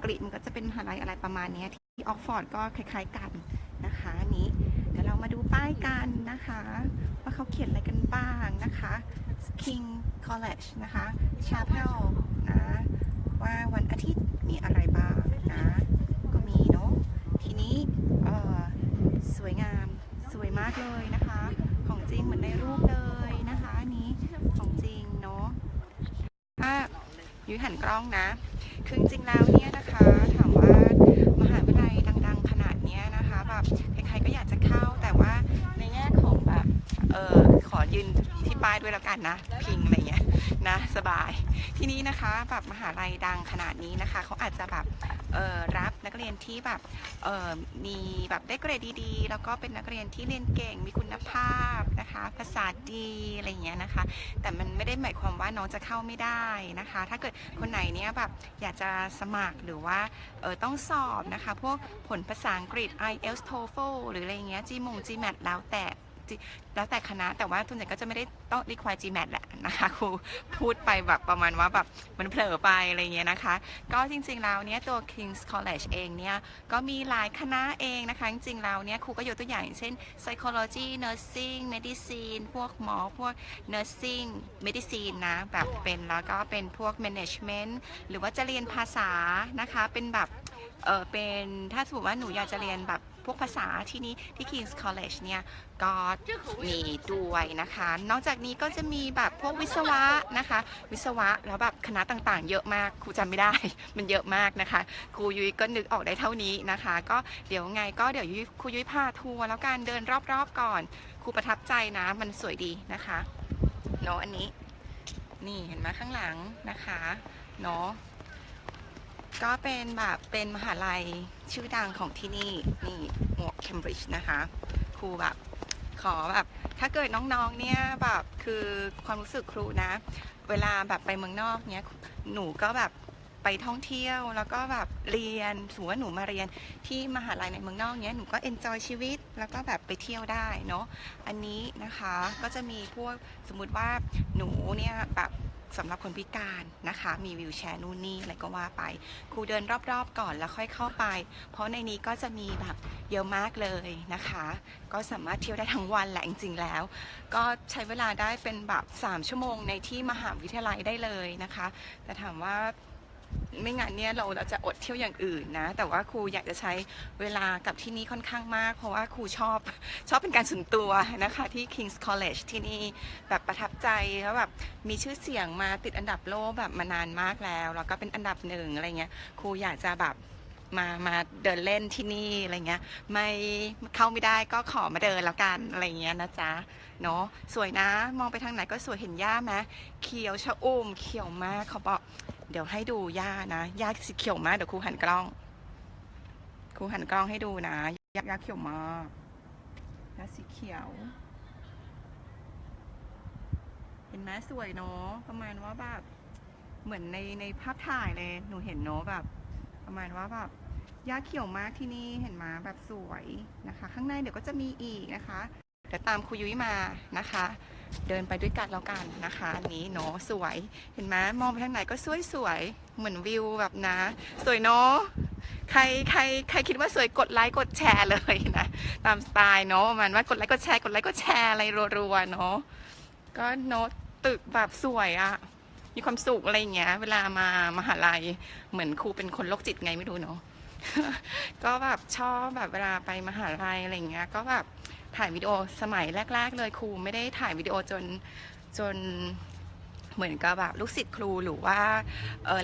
กฤษมันก็จะเป็นมหาลัยอะไรประมาณนี้ที่ออกฟอร์ดก็คล้ายๆกันนะคะนี้เดี๋ยวเรามาดูป้ายกันนะคะว่าเขาเขียนอะไรกันบ้างนะคะ King College นะคะ Chapel นะว่าวันอาทิตย์มีอะไรบ้างนะก็มีเนาะทีนี้สวยงามสวยมากเลยนะคะของจริงเหมือนในรูปเลยนะคะอันนี้ของจริงเนาะถ้ายุ้ยหันกล้องนะคือจริงแล้วเนี่ยนะคะถามว่ามหาวิทยาลัยดังๆขนาดนี้นะคะแบบใครๆก็อยากจะเข้าแต่ว่าในแง่ของแบบขอยืนที่ป้ายด้วยแล้วกันนะพิงอะไรเงี้ยนะสบายทีนี้นะคะแบบมหาลัยดังขนาดนี้นะคะเขาอาจจะแบบรับนักเรียนที่แบบมีแบบได้เกรดดีๆแล้วก็เป็นนักเรียนที่เรียนเก่งมีคุณภาพนะคะภาษาดีอะไรเงี้ยนะคะแต่มันไม่ได้หมายความว่าน้องจะเข้าไม่ได้นะคะถ้าเกิดคนไหนเนี้ยแบบอยากจะสมัครหรือว่าต้องสอบนะคะพวกผลภาษาอังกฤษ IELTS TOEFL หรืออะไรเงี้ย GMAT แล้วแต่คณะแต่ว่าส่วนใหญ่ก็จะไม่ได้ต้อง require GMAT แหละนะคะครูพูดไปแบบประมาณว่าแบบมันเผลอไปอะไรเงี้ยนะคะก็จริงๆแล้วเนี่ยตัว King's College เองเนี่ยก็มีหลายคณะเองนะคะจริงๆแล้วเนี่ยครูก็ยกตัวอย่างเช่น psychology nursing medicine พวกหมอพวก nursing medicine นะแบบเป็นแล้วก็เป็นพวก management หรือว่าจะเรียนภาษานะคะเป็นแบบเป็นถ้าสมมติว่าหนูอยากจะเรียนแบบพวกภาษาที่นี่ที่ King's College เนี่ยก็มีด้วยนะคะนอกจากนี้ก็จะมีแบบพวกวิศวะนะคะวิศวะแล้วแบบคณะต่างๆเยอะมากครูจำไม่ได้ มันเยอะมากนะคะครูยุ้ยก็นึกออกได้เท่านี้นะคะก็เดี๋ยวไงก็เดี๋ยวครูยุ้ยพาทัวร์แล้วกันเดินรอบๆก่อนครูประทับใจนะมันสวยดีนะคะเนาะอันนี้นี่เห็นไหมข้างหลังนะคะเนาะก็เป็นแบบเป็นมหาลัยชื่อดังของที่นี่นี่หมวกเคมบริดจ์นะคะครูแบบขอแบบถ้าเกิดน้องๆเนี่ยแบบคือความรู้สึกครูนะเวลาแบบไปเมืองนอกเนี้ยหนูก็แบบไปท่องเที่ยวแล้วก็แบบเรียนสมมติว่าหนูมาเรียนที่มหาลัยในเมืองนอกเนี้ยหนูก็เอนจอยชีวิตแล้วก็แบบไปเที่ยวได้เนาะอันนี้นะคะก็จะมีพวกสมมุติว่าหนูเนี่ยแบบสำหรับคนพิการนะคะมีวิวแชร์นู่นนี่อะไรก็ว่าไปครูเดินรอบๆก่อนแล้วค่อยเข้าไปเพราะในนี้ก็จะมีแบบเยอะมากเลยนะคะก็สามารถเที่ยวได้ทั้งวันแหละจริงๆแล้วก็ใช้เวลาได้เป็นแบบ3 ชั่วโมงในที่มหาวิทยาลัยได้เลยนะคะแต่ถามว่าไม่งั้นเนี่ยเราจะอดเที่ยวอย่างอื่นนะแต่ว่าครูอยากจะใช้เวลากับที่นี่ค่อนข้างมากเพราะว่าครูชอบเป็นการส่วนตัวนะคะที่ King's College ที่นี่แบบประทับใจแล้วแบบมีชื่อเสียงมาติดอันดับโลกแบบมานานมากแล้วแล้วก็เป็นอันดับ1อะไรเงี้ยครูอยากจะแบบมาเดินเล่นที่นี่อะไรเงี้ยไม่เข้าไม่ได้ก็ขอมาเดินแล้วกันอะไรเงี้ยนะจ๊ะเนาะสวยนะมองไปทางไหนก็สวยเห็นหญ้าไหมเขียวชอุ่มเขียวมากเขาบอกเดี๋ยวให้ดูหญ้านะหญ้าสีเขียวมากเดี๋ยวครูหันกล้องให้ดูนะหญ้าเขียวมากหญ้าสีเขียวเห็นไหมสวยเนาะประมาณว่าแบบเหมือนในภาพถ่ายเลยหนูเห็นเนาะแบบประมาณว่าแบบหญ้าเขียวมากที่นี่เห็นไหมแบบสวยนะคะข้างในเดี๋ยวก็จะมีอีกนะคะเดี๋ยวตามครูยุ้ยมานะคะเดินไปด้วยกันแล้วกันนะคะอันนี้เนาะสวยเห็นไหมมองไปทางไหนก็สวยเหมือนวิวแบบนะสวยเนาะใครคิดว่าสวยกดไลค์กดแชร์เลยนะตามสไตล์เนาะประมาณว่ากดไลค์กดแชร์อะไรรัวๆเนาะก็โน้ตตึกแบบสวยอะมีความสุขอะไรอย่างเงี้ยเวลามามหาลัยเหมือนครูเป็นคนโรคจิตไงไม่รู้เนาะ ก็แบบชอบแบบเวลาไปมหาลัยอะไรอย่างเงี้ยก็แบบถ่ายวิดีโอสมัยแรกๆเลยครูไม่ได้ถ่ายวิดีโอจนเหมือนกับแบบลูกศิษย์ครูหรือว่า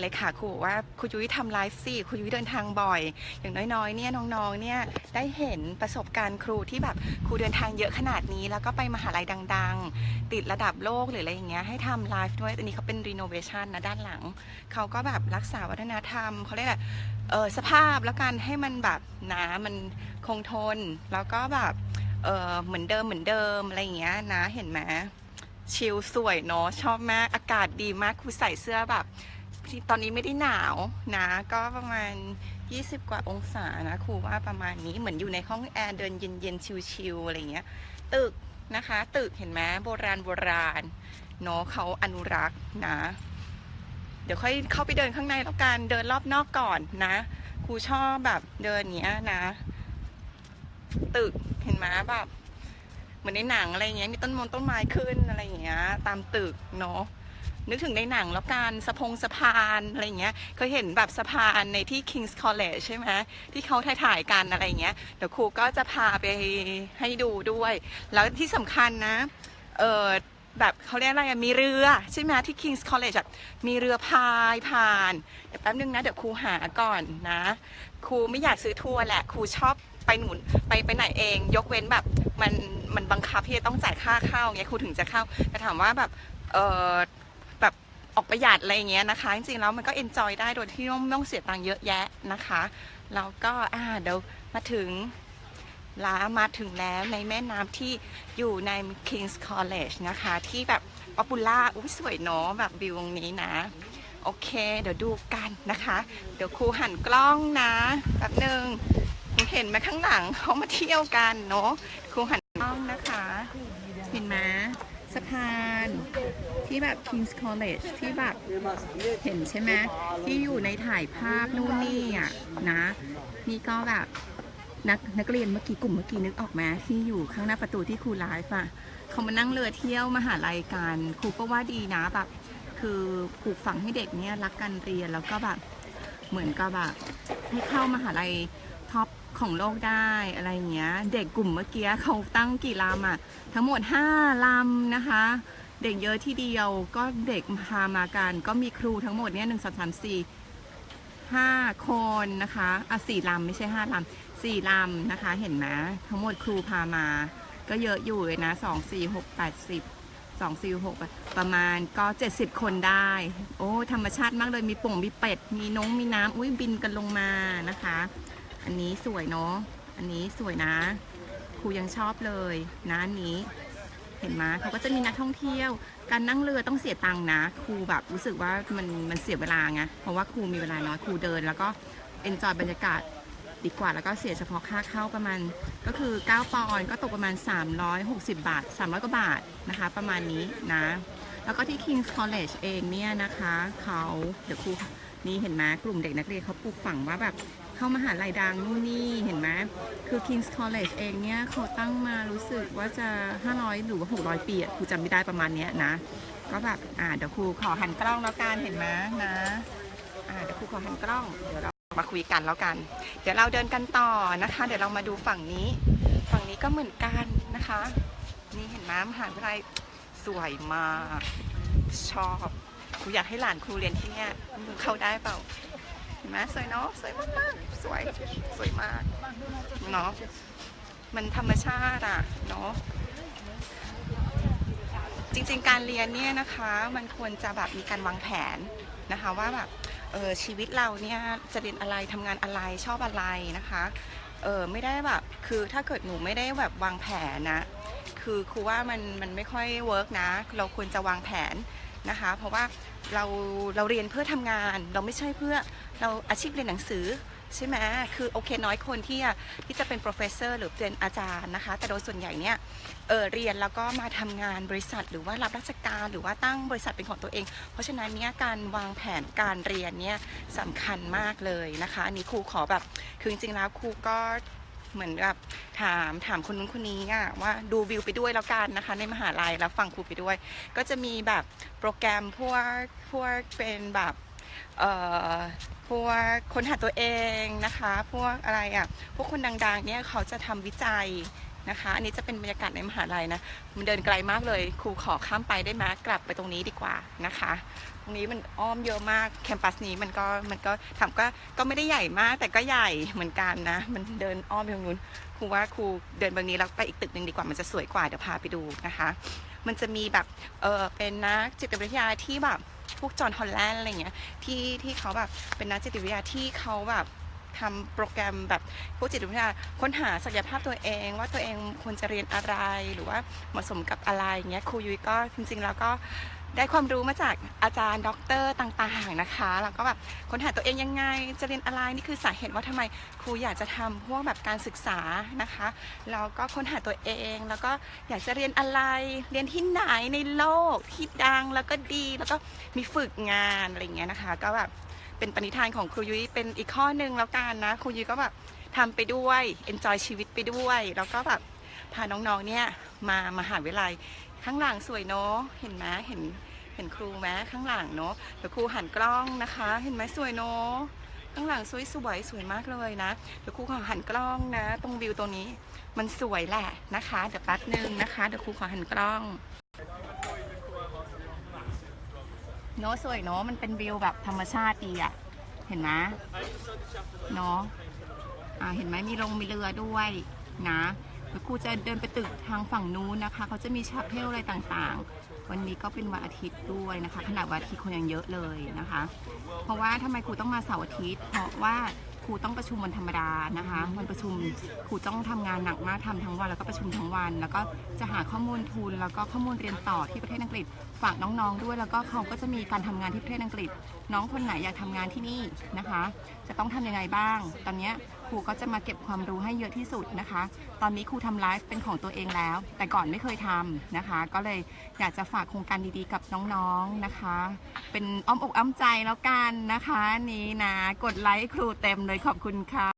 เลขาครูว่าครูยุ้ยทำไลฟ์สิครูยุ้ยเดินทางบ่อยอย่างน้อยๆเนี่ยน้องๆเนี่ยได้เห็นประสบการณ์ครูที่แบบครูเดินทางเยอะขนาดนี้แล้วก็ไปมหาลัยดังๆติดระดับโลกหรืออะไรอย่างเงี้ยให้ทำไลฟ์ด้วยอันนี้เขาเป็นรีโนเวชั่นนะด้านหลังเขาก็แบบรักษาวัฒนธรรมเขาเรียกอะไรสภาพแล้วกันให้มันแบบมันคงทนแล้วก็แบบเหมือนเดิมอะไรอย่างเงี้ยนะเห็นไหมชิลสวยเนาะชอบมากอากาศดีมากครูใส่เสื้อแบบตอนนี้ไม่ได้หนาวนะก็ประมาณ20 กว่าองศานะครูว่าประมาณนี้เหมือนอยู่ในห้องแอร์เดินเย็นๆชิลๆอะไรเงี้ยตึกนะคะตึกเห็นไหมโบราณเนาะเขาอนุรักษ์นะ เดี๋ยวค่อยเข้าไปเดินข้างในแล้วกันเดินรอบนอกก่อนนะครูชอบแบบเดินเนี้ยนะตึกเห็นไหมแบบเหมือนในหนังอะไรเงี้ยมีต้นต้นไม้ขึ้นอะไรอย่างเงี้ยตามตึกเนาะนึกถึงในหนังแล้วกันสะพานอะไรเงี้ยเคยเห็นแบบสะพานในที่ King's College ใช่ไหมที่เขาถ่ายกันอะไรเงี้ยเดี๋ยวครูก็จะพาไปให้ดูด้วยแล้วที่สำคัญนะแบบเขาเรียกอะไรมีเรือใช่ไหมที่ King's College มีเรือพายผ่านเดี๋ยวแป๊บนึงนะเดี๋ยวครูหาก่อนนะครูไม่อยากซื้อทัวร์แหละครูชอบไปหนุนไปไหนเองยกเว้นแบบมันบังคับที่จะต้องจ่ายค่าเข้าเงี้ยครูถึงจะเข้าแต่ถามว่าแบบแบบออกประหยัดอะไรเงี้ยนะคะจริงๆแล้วมันก็เอนจอยได้โดยที่ไม่ต้องเสียตังค์เยอะแยะนะคะแล้วก็เดี๋ยวมาถึงแล้วในแม่น้ำที่อยู่ใน King's College นะคะที่แบบป๊อปปูล่าสวยเนาะแบบวิวตรงนี้นะโอเคเดี๋ยวดูกันนะคะเดี๋ยวครูหันกล้องนะแป๊บนึงครูเห็นไหมข้างหลังเขามาเที่ยวกันเนาะครูหันกล้องนะคะเห็นไหมสะพานที่แบบ King's College ที่แบบเห็นใช่ไหมที่อยู่ในถ่ายภาพนู่นนี่นะนี่ก็แบบนักเรียนเมื่อกี้กลุ่มเมื่อกี้นึกออกไหมที่อยู่ข้างหน้าประตูที่ครูไลฟ์เขามานั่งเรือเที่ยวมหาลัยกันครูก็ว่าดีนะแบบคือปลูกฝังให้เด็กเนี่ยรักการเรียนแล้วก็แบบเหมือนกับแบบให้เข้ามหาลัยท็อปของโลกได้อะไรเงี้ยเด็กกลุ่มเมื่อกี้เขาตั้งกี่ลำทั้งหมด5 ลำนะคะเด็กเยอะที่เดียวก็เด็กพามากันก็มีครูทั้งหมดเนี่ย5 คนนะคะ4 ลำไม่ใช่5 ลำ4 ลำนะคะเห็นไหมทั้งหมดครูพามาก็เยอะอยู่เลยนะ2 4 6 8 10 2 4 6ประมาณก็70 คนได้โอ้ธรรมชาติมากเลยมีป่งมีเป็ดมีมีน้ำบินกันลงมานะคะอันนี้สวยเนาะอันนี้สวยนะครูยังชอบเลยนะอันนี้เห็นไหมเขาก็จะมีนักท่องเที่ยวการนั่งเรือต้องเสียตังค์นะครูแบบรู้สึกว่ามันเสียเวลาไงเพราะว่าครูมีเวลาน้อยครูเดินแล้วก็เอนจอยบรรยากาศดีกว่าแล้วก็เสียเฉพาะค่าเข้าประมาณก็คือ9 ปอนด์ก็ตกประมาณ360 บาท300 กว่าบาทนะคะประมาณนี้นะแล้วก็ที่ King's College เองเนี่ยนะคะเขาเดี๋ยวครูนี่เห็นไหมกลุ่มเด็กนักเรียนเขาปลูกฝังว่าแบบเข้ามหาลัยดังนู่นนี่เห็นไหมคือ King's College เองเนี่ยเขาตั้งมารู้สึกว่าจะ500หรือว่า600 ปีครูจำไม่ได้ประมาณนี้นะก็แบบเดี๋ยวครูขอหันกล้องแล้วกันเห็นไหมนะเดี๋ยวครูขอหันกล้องเดี๋ยวเรามาคุยกันแล้วกันเดี๋ยวเราเดินกันต่อนะคะเดี๋ยวเรามาดูฝั่งนี้ก็เหมือนกันนะคะนี่เห็นไหมมหาวิทยาลัยสวยมากชอบครูอยากให้หลานครูเรียนที่เนี่ยเข้าได้เปล่าเห็นไหมสวยเนาะสวยมากๆสวยมากเนาะมันธรรมชาติเนาะจริงๆการเรียนเนี่ยนะคะมันควรจะแบบมีการวางแผนนะคะว่าแบบชีวิตเราเนี่ยจะเรียนอะไรทำงานอะไรชอบอะไรนะคะไม่ได้แบบคือถ้าเกิดหนูไม่ได้แบบวางแผนนะคือครูว่ามันไม่ค่อยเวิร์กนะเราควรจะวางแผนนะคะเพราะว่าเราเรียนเพื่อทำงานเราไม่ใช่เพื่อเราอาชีพเรียนหนังสือใช่ไหมคือโอเคน้อยคนที่จะเป็น professor หรือเป็นอาจารย์นะคะแต่โดยส่วนใหญ่เนี่ยเรียนแล้วก็มาทำงานบริษัทหรือว่ารับราชการหรือว่าตั้งบริษัทเป็นของตัวเองเพราะฉะนั้นเนี่ยการวางแผนการเรียนเนี่ยสำคัญมากเลยนะคะอันนี้ครูขอแบบคือจริงๆแล้วครูก็เหมือนแบบถามคนนู้นคนนี้ว่าดูวิวไปด้วยแล้วกันนะคะในมหาลัยแล้วฟังครูไปด้วยก็จะมีแบบโปรแกรมพวกเป็นแบบพวกค้นหาตัวเองนะคะพวกอะไรพวกคนดังๆเนี่ยเขาจะทำวิจัยนะคะอันนี้จะเป็นบรรยากาศในมหาลัยนะมันเดินไกลมากเลยครูขอข้ามไปได้ไหมกลับไปตรงนี้ดีกว่านะคะตรงนี้มันอ้อมเยอะมากแคมปัสนี้มันก็ถามก็ไม่ได้ใหญ่มากแต่ก็ใหญ่เหมือนกันนะมันเดินอ้อมไปตรงนู้นครูว่าครูเดินแบบนี้แล้วไปอีกตึกหนึ่งดีกว่ามันจะสวยกว่าเดี๋ยวพาไปดูนะคะมันจะมีแบบเป็นนักจิตวิทยาที่แบบพวกจอห์นฮอลแลนด์อะไรเงี้ยที่เขาแบบเป็นนักจิตวิทยาที่เขาแบบทำโปรแกรมแบบพวกจิตวิทยาค้นหาศักยภาพตัวเองว่าตัวเองควรจะเรียนอะไรหรือว่าเหมาะสมกับอะไรเงี้ยครูยุ้ยก็จริงๆแล้วก็ ได้ความรู้มาจากอาจารย์ด็อกเตอร์ต่างๆนะคะแล้วก็แบบค้นหาตัวเองยังไงจะเรียนอะไรนี่คือสาเหตุว่าทำไมครูอยากจะทำพวกแบบการศึกษานะคะแล้วก็ค้นหาตัวเองแล้วก็อยากจะเรียนอะไรเรียนที่ไหนในโลกที่ดังแล้วก็ดีแล้วก็มีฝึกงานอะไรอย่างเงี้ยนะคะก็แบบเป็นปณิธานของครูยุ้ยเป็นอีกข้อหนึ่งแล้วกันนะครูยุ้ยก็แบบทำไปด้วย enjoy ชีวิตไปด้วยแล้วก็แบบพาน้องๆเนี่ยมามหาวิทยาลัยข้างหลังสวยเนาะเห็นไหมเห็นครูไหมข้างหลังเนาะเดี๋ยวครูหันกล้องนะคะเห็นไหมสวยเนาะข้างหลังสวยมากเลยนะเดี๋ยวครูขอหันกล้องนะตรงวิวตรงนี้มันสวยแหละนะคะเดี๋ยวแป๊บนึงนะคะเดี๋ยวครูขอหันกล้องเนาะสวยเนาะมันเป็นวิวแบบธรรมชาติดีอะเห็นไหมเนาะเห็นไหมมีเรือด้วยนะเดี๋ยวครูจะเดินไปตึกทางฝั่งนู้นนะคะเขาจะมีชาเพลอะไรต่างๆวันนี้ก็เป็นวันอาทิตย์ด้วยนะคะขนาดวันอาทิตย์คนยังเยอะเลยนะคะเพราะว่าทำไมครูต้องมาเสาร์อาทิตย์เพราะว่าครูต้องประชุมวันธรรมดานะคะวันประชุมครูต้องทำงานหนักมากทำทั้งวันแล้วก็ประชุมทั้งวันแล้วก็จะหาข้อมูลทุนแล้วก็ข้อมูลเรียนต่อที่ประเทศอังกฤษฝากน้องๆด้วยแล้วก็เขาก็จะมีการทำงานที่ประเทศอังกฤษน้องคนไหนอยากทำงานที่นี่นะคะจะต้องทำยังไงบ้างตอนนี้ครูก็จะมาเก็บความรู้ให้เยอะที่สุดนะคะตอนนี้ครูทำไลฟ์เป็นของตัวเองแล้วแต่ก่อนไม่เคยทำนะคะก็เลยอยากจะฝากโครงการดีๆกับน้องๆนะคะเป็นอ้อมอกอ้อมใจแล้วกันนะคะนี้นะกดไลค์ครูเต็มเลยขอบคุณค่ะ